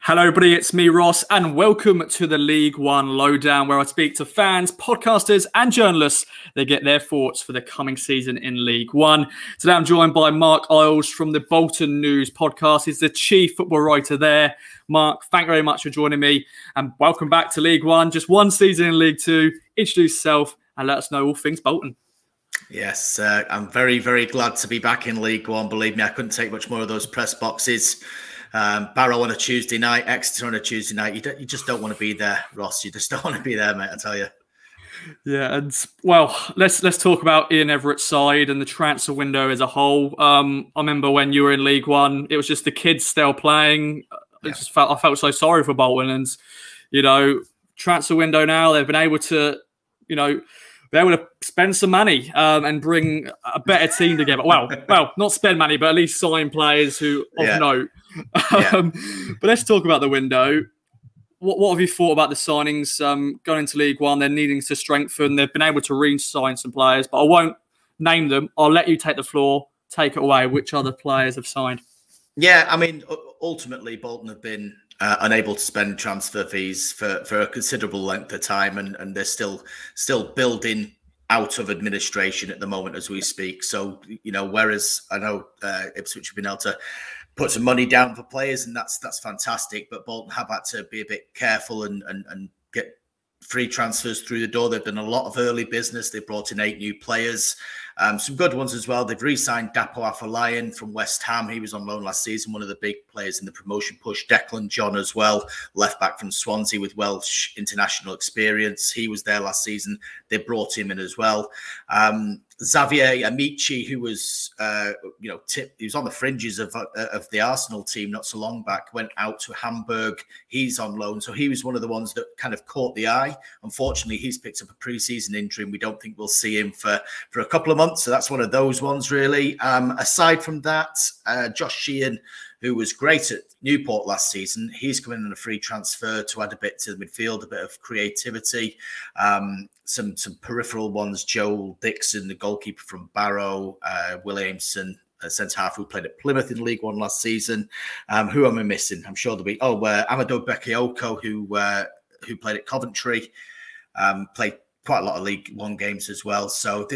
Hello, everybody. It's me, Ross, and welcome to the League One Lowdown, where I speak to fans, podcasters, and journalists. They get their thoughts for the coming season in League One. Today, I'm joined by Mark Isles from the Bolton News podcast. He's the chief football writer there. Mark, thank you very much for joining me, and welcome back to League One. Just one season in League Two. Introduce yourself and let us know all things Bolton. Yes, I'm very, very glad to be back in League One. Believe me, I couldn't take much more of those press boxes. Barrow on a Tuesday night, Exeter on a Tuesday night. You just don't want to be there, Ross. You just don't want to be there, mate, I tell you. Yeah, and well, let's talk about Ian Everett's side and the transfer window as a whole. I remember when you were in League One, it was just the kids still playing. I felt so sorry for Bolton, and transfer window now they've been able to, be able to spend some money and bring a better team together. Well, not spend money, but at least sign players who of note. But let's talk about the window. What have you thought about the signings going into League One? They're needing to strengthen. They've been able to re-sign some players, but I won't name them. I'll let you take the floor, take it away. Which other players have signed? Yeah, I mean, ultimately, Bolton have been unable to spend transfer fees for a considerable length of time, and they're still building out of administration at the moment as we speak. So, whereas I know Ipswich have been able to put some money down for players, and that's fantastic, but Bolton have had to be a bit careful and get free transfers through the door. They've done a lot of early business. They brought in 8 new players. Some good ones as well. They've re-signed Dapo Afolayan from West Ham. He was on loan last season, one of the big players in the promotion push. Declan John as well, left back from Swansea with Welsh international experience. He was there last season. They brought him in as well. Xavier Amici, who was, he was on the fringes of the Arsenal team not so long back, went out to Hamburg. He's on loan. So he was one of the ones that kind of caught the eye. Unfortunately, he's picked up a pre-season injury, and we don't think we'll see him for a couple of months. So that's one of those ones, really. Aside from that, Josh Sheehan, who was great at Newport last season, he's coming in on a free transfer to add a bit to the midfield, a bit of creativity. Some peripheral ones, Joel Dixon, the goalkeeper from Barrow, Williamson, a centre-half who played at Plymouth in League One last season. Who am I missing? I'm sure there'll be... Amadou Bakayoko, who played at Coventry, played quite a lot of League One games as well. So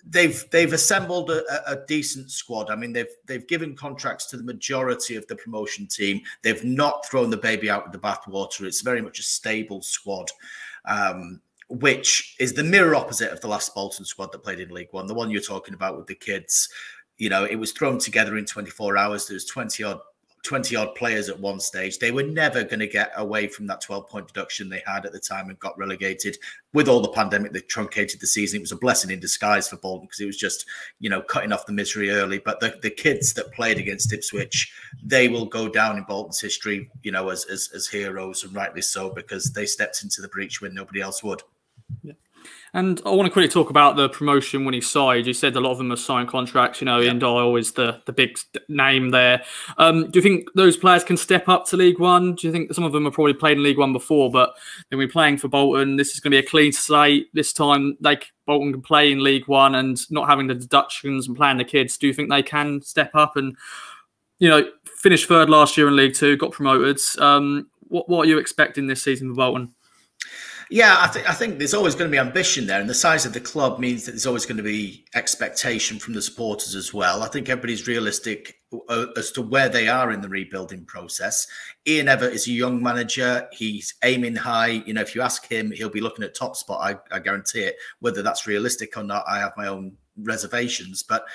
they've assembled a decent squad. I mean, they've given contracts to the majority of the promotion team. They've not thrown the baby out with the bathwater. It's very much a stable squad, which is the mirror opposite of the last Bolton squad that played in League One, the one you're talking about with the kids. It was thrown together in 24 hours. There was 20 odd players at one stage. They were never going to get away from that 12-point deduction they had at the time and got relegated. With all the pandemic that truncated the season, it was a blessing in disguise for Bolton because it was just, cutting off the misery early. But the kids that played against Ipswich, they will go down in Bolton's history, as heroes, and rightly so, because they stepped into the breach when nobody else would. Yeah. And I want to quickly talk about the promotion winning side. You said a lot of them have signed contracts. Ian Dial is the big name there. Do you think those players can step up to League One? Do you think some of them have probably played in League One before, but they'll be playing for Bolton? This is going to be a clean slate. This time, Bolton can play in League One and not having the deductions and playing the kids. Do you think they can step up and, finish third last year in League Two, got promoted? What are you expecting this season for Bolton? Yeah, I think there's always going to be ambition there, and the size of the club means that there's always going to be expectation from the supporters as well. I think everybody's realistic as to where they are in the rebuilding process. Ian Everett is a young manager. He's aiming high. If you ask him, he'll be looking at top spot. I guarantee it. Whether that's realistic or not, I have my own reservations. But,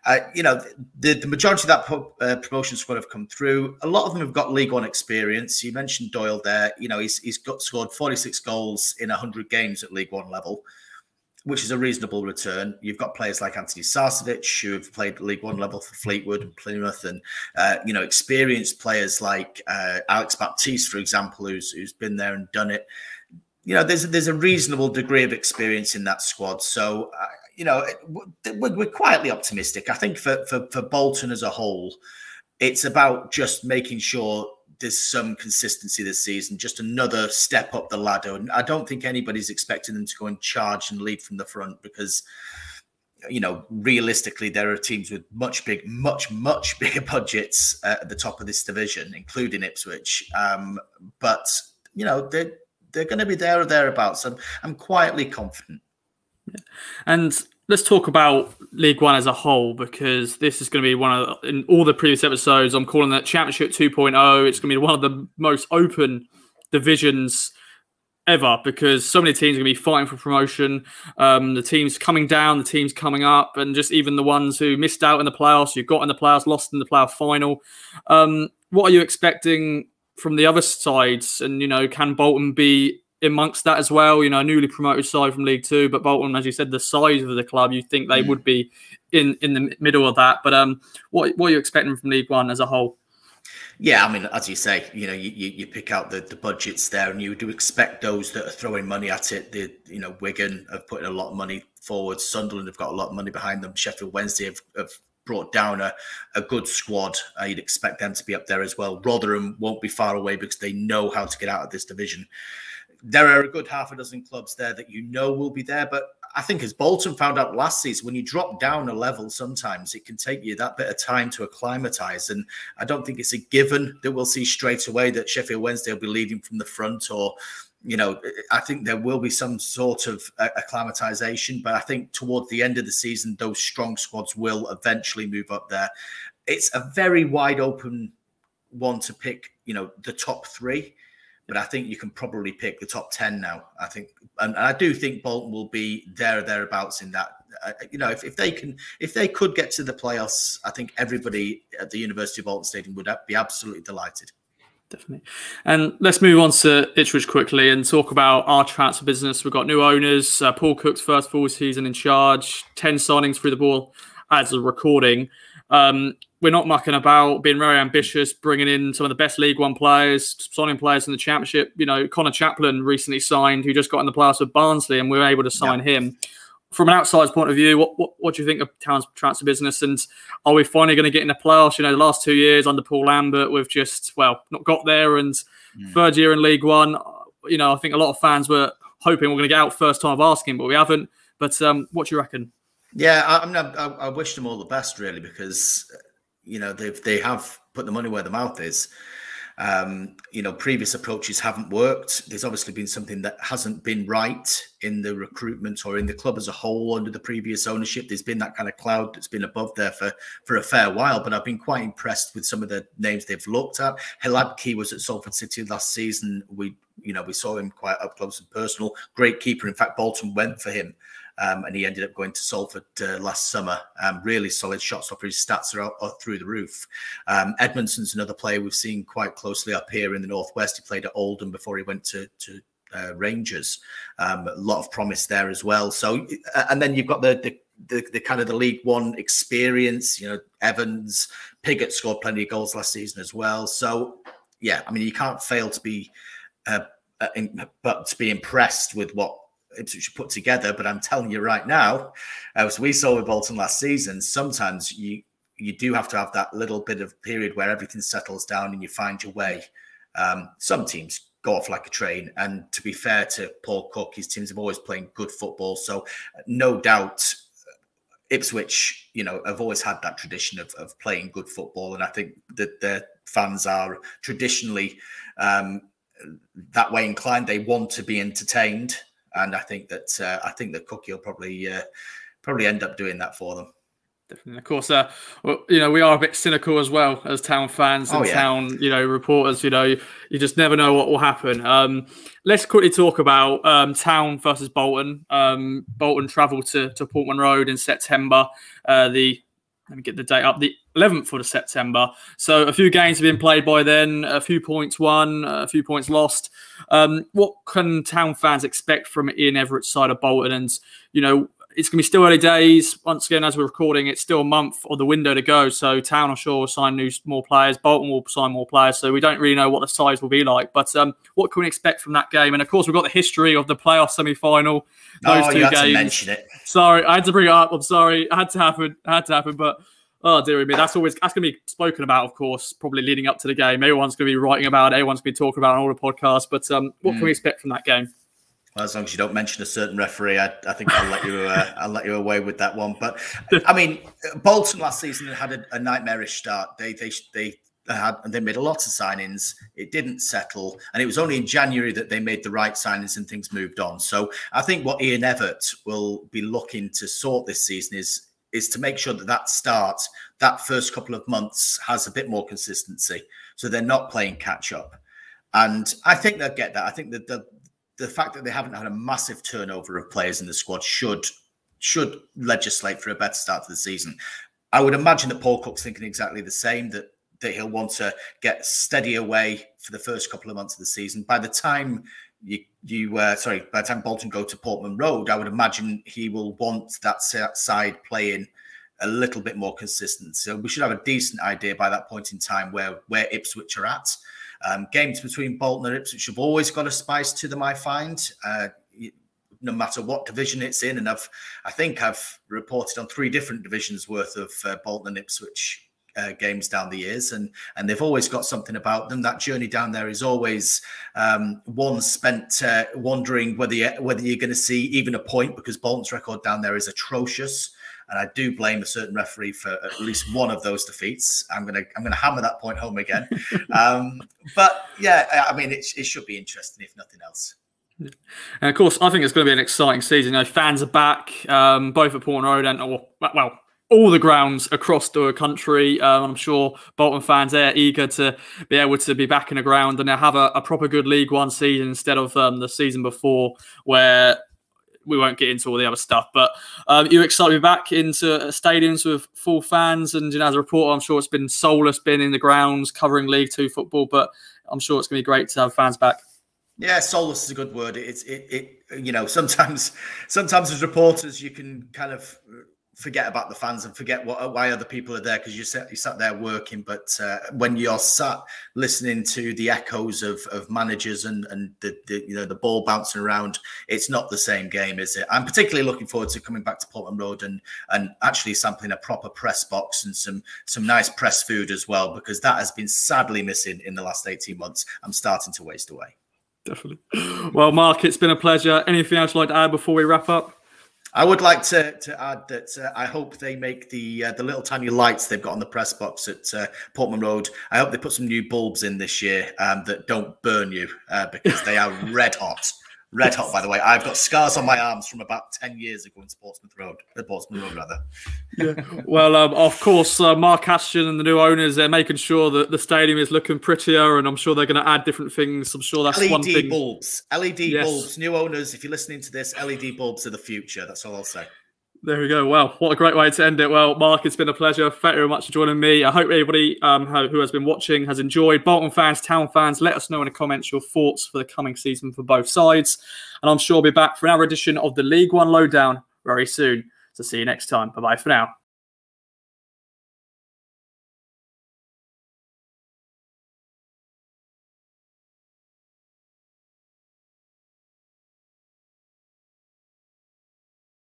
the majority of that promotion squad have come through. A lot of them have got League One experience. You mentioned Doyle there. He's scored 46 goals in 100 games at League One level, which is a reasonable return. You've got players like Anthony Sarcevic, who have played League One level for Fleetwood and Plymouth, and experienced players like Alex Baptiste, for example, who's been there and done it. There's a reasonable degree of experience in that squad. So, we're quietly optimistic. I think for Bolton as a whole, it's about just making sure there's some consistency this season, just another step up the ladder. And I don't think anybody's expecting them to go and charge and lead from the front, because realistically, there are teams with much bigger budgets at the top of this division, including Ipswich. But they're going to be there or thereabouts. I'm quietly confident. Yeah. And let's talk about League One as a whole, because this is going to be in all the previous episodes, I'm calling that Championship 2.0. It's going to be one of the most open divisions ever, because so many teams are going to be fighting for promotion. The teams coming down, the teams coming up, and just even the ones who missed out in the playoffs, who got in the playoffs, lost in the playoff final. What are you expecting from the other sides? And, can Bolton be amongst that as well? A newly promoted side from League Two, but Bolton, as you said, the size of the club, you think they would be in the middle of that. But what are you expecting from League One as a whole? Yeah, I mean, as you say, you pick out the budgets there, and you do expect those that are throwing money at it. Wigan have put in a lot of money forward. Sunderland have got a lot of money behind them. Sheffield Wednesday have brought down a good squad. You'd expect them to be up there as well. Rotherham won't be far away because they know how to get out of this division. There are a good half a dozen clubs there that will be there, but I think as Bolton found out last season, when you drop down a level, sometimes it can take you that bit of time to acclimatise. And I don't think it's a given that we'll see straight away that Sheffield Wednesday will be leading from the front, or, I think there will be some sort of acclimatisation. But I think towards the end of the season, those strong squads will eventually move up there. It's a very wide open one to pick, the top three. But I think you can probably pick the top 10 now. I think, and I do think Bolton will be there or thereabouts in that. If they could get to the playoffs, I think everybody at the University of Bolton Stadium would be absolutely delighted. Definitely. And let's move on to Ipswich quickly and talk about our transfer business. We've got new owners. Paul Cook's first full season in charge. 10 signings through the ball as a recording. We're not mucking about, being very ambitious, bringing in some of the best League One players, signing players in the Championship. Connor Chaplin recently signed, who just got in the playoffs with Barnsley, and we were able to sign him. From an outsider's point of view, what do you think of Town's transfer business? And are we finally going to get in the playoffs? The last 2 years under Paul Lambert, we've just, not got there. And third year in League One, I think a lot of fans were hoping we're going to get out first time of asking, but we haven't. But what do you reckon? Yeah, I wish them all the best, really, because they have put the money where the mouth is. Previous approaches haven't worked. There's obviously been something that hasn't been right in the recruitment or in the club as a whole under the previous ownership. There's been that kind of cloud that's been above there for a fair while, but I've been quite impressed with some of the names they've looked at. Hiladki was at Salford City last season. We saw him quite up close and personal. Great keeper. In fact, Bolton went for him. And he ended up going to Salford last summer. Really solid shot stopper. His stats are through the roof. Edmondson's another player we've seen quite closely up here in the Northwest. He played at Oldham before he went to Rangers. A lot of promise there as well. So, and then you've got the kind of the League One experience. Evans, Piggott scored plenty of goals last season as well. So, yeah, I mean, you can't fail to be impressed with what Ipswich put together. But I'm telling you right now, as we saw with Bolton last season, sometimes you do have to have that little bit of period where everything settles down and you find your way. Some teams go off like a train, and to be fair to Paul Cook, his teams have always played good football, so no doubt Ipswich have always had that tradition of playing good football, and I think that their fans are traditionally that way inclined. They want to be entertained. And I think that Cookie will probably end up doing that for them. Definitely. Of course, we are a bit cynical as well as Town fans and Town, reporters. You just never know what will happen. Let's quickly talk about Town versus Bolton. Bolton travel to Portman Road in September. Let me get the date up. The 11th of September. So a few games have been played by then. A few points won, a few points lost. What can Town fans expect from Ian Everett's side of Bolton? And it's going to be still early days. Once again, as we're recording, it's still a month of the window to go. So Town, I'm sure, will sign more players. Bolton will sign more players. So we don't really know what the size will be like. But what can we expect from that game? And of course, we've got the history of the playoff semi-final. Those two you had games. to mention it. Sorry, I had to bring it up. I'm sorry. It had to happen. But oh dear me, that's going to be spoken about, of course, probably leading up to the game. Everyone's going to be writing about it. Everyone's going to be talking about it on all the podcasts. But what can we expect from that game? Well, as long as you don't mention a certain referee, I think I'll let you I'll let you away with that one. But I mean, Bolton last season had a nightmarish start. They made a lot of signings. It didn't settle, and it was only in January that they made the right signings and things moved on. So I think what Ian Evatt will be looking to sort this season is to make sure that first couple of months has a bit more consistency, so they're not playing catch up. And I think they'll get that. I think that the fact that they haven't had a massive turnover of players in the squad should legislate for a better start to the season. I would imagine that Paul Cook's thinking exactly the same, that he'll want to get steady away for the first couple of months of the season. By the time by the time Bolton go to Portman Road, I would imagine he will want that side playing a little bit more consistent. So we should have a decent idea by that point in time where Ipswich are at. Games between Bolton and Ipswich have always got a spice to them, I find, no matter what division it's in. And I think I've reported on 3 different divisions worth of Bolton and Ipswich games down the years, and they've always got something about them. That journey down there is always one spent wondering whether you're going to see even a point, because Bolton's record down there is atrocious. And I do blame a certain referee for at least one of those defeats. I'm gonna hammer that point home again. But yeah, I mean, it should be interesting if nothing else. And of course, I think it's going to be an exciting season. You know, fans are back, both at Portman Road and all the grounds across the country. I'm sure Bolton fans are eager to be able to be back in the ground and have a proper good League One season instead of the season before, where we won't get into all the other stuff. But you're excited to be back into stadiums with full fans. And as a reporter, I'm sure it's been soulless being in the grounds covering League Two football, but I'm sure it's going to be great to have fans back. Yeah, soulless is a good word. Sometimes as reporters you can kind of forget about the fans and forget why other people are there, because you sat there working. But when you're sat listening to the echoes of managers and the ball bouncing around, it's not the same game, is it? I'm particularly looking forward to coming back to Portman Road and actually sampling a proper press box and some nice press food as well, because that has been sadly missing in the last 18 months. I'm starting to waste away. Definitely. Well, Mark, it's been a pleasure. Anything else you'd like to add before we wrap up? I would like to add that I hope they make the little tiny lights they've got on the press box at Portman Road. I hope they put some new bulbs in this year that don't burn you, because they are red hot. Red hot, by the way. I've got scars on my arms from about 10 years ago in Portsmouth Road, rather. Yeah. Well, of course, Mark Ashton and the new owners, they're making sure that the stadium is looking prettier, and I'm sure they're going to add different things. I'm sure that's one thing. LED bulbs. LED bulbs. New owners, if you're listening to this, LED bulbs are the future. That's all I'll say. There we go. Well, what a great way to end it. Well, Mark, it's been a pleasure. Thank you very much for joining me. I hope everybody who has been watching has enjoyed. Bolton fans, Town fans, let us know in the comments your thoughts for the coming season for both sides. And I'm sure I'll be back for another edition of the League One Lowdown very soon. So see you next time. Bye-bye for now.